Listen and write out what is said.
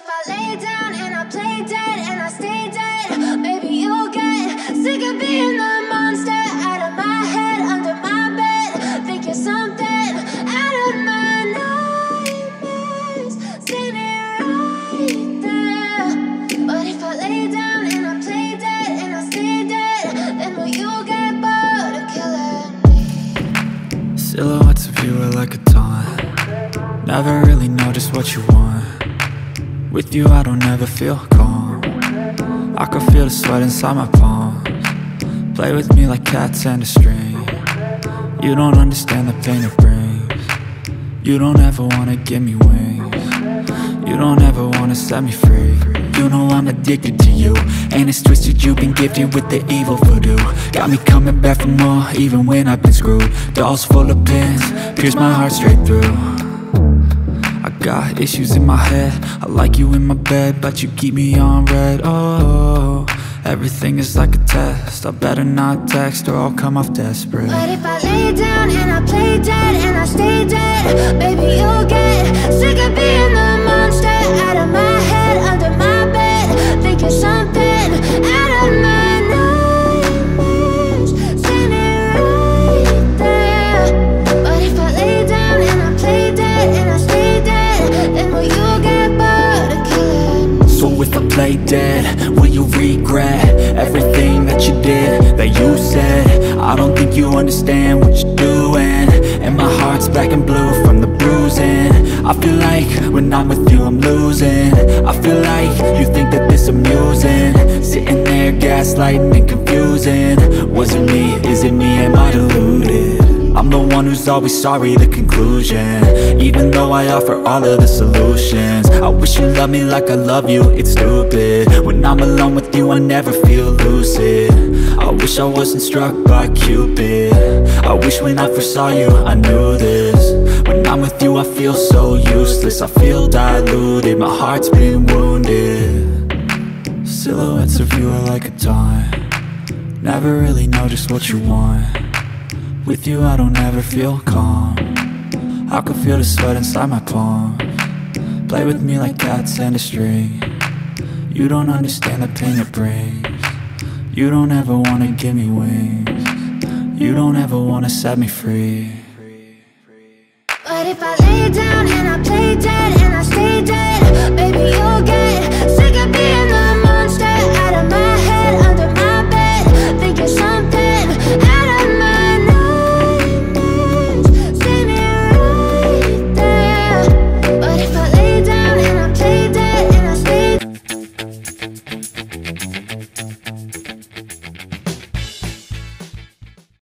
if I lay down and I play dead and I stay dead, maybe you'll get sick of being the monster out of my head, under my bed. Think you're something out of my nightmares, standing right there. But if I lay down and I play dead and I stay dead, then will you get bored of killing me? Silhouettes of you are like a taunt. Never really know just what you want. With you I don't ever feel calm. I can feel the sweat inside my palms. Play with me like cats and a string. You don't understand the pain it brings. You don't ever wanna give me wings. You don't ever wanna set me free. You know I'm addicted to you, and it's twisted, you've been gifted with the evil voodoo. Got me coming back for more, even when I've been screwed. Dolls full of pins, pierce my heart straight through. I got issues in my head, I like you in my bed, but you keep me on red. Oh, everything is like a test, I better not text or I'll come off desperate. But if I lay down and I play dead and I stay dead, baby you'll get sick of being the monster out of my head, under my bed. Think you're something out of my nightmares, standing right there. But if I lay down and I play dead and I stay dead, then will you get bored of killing me? So if I play dead, will you regret everything that you did, that you said? I don't think you understand what you're doing, and my heart's black and blue from the bruising. I feel like when I'm with you I'm losing. I feel like you think that this amusing, sitting there gaslighting and confusing. Was it me? Is it me? Am I deluded? I'm the one who's always sorry, the conclusion, even though I offer all of the solutions. I wish you loved me like I love you, it's stupid. When I'm alone with you I never feel lucid. I wish I wasn't struck by Cupid. I wish when I first saw you I knew this. When I'm with you I feel so useless, I feel diluted, my heart's been wounded. Silhouettes of you are like a taunt. Never really know just what you want. With you I don't ever feel calm. I can feel the sweat inside my palms. Play with me like cats and a string. You don't understand the pain it brings. You don't ever wanna give me wings. You don't ever wanna set me free. But if I lay down and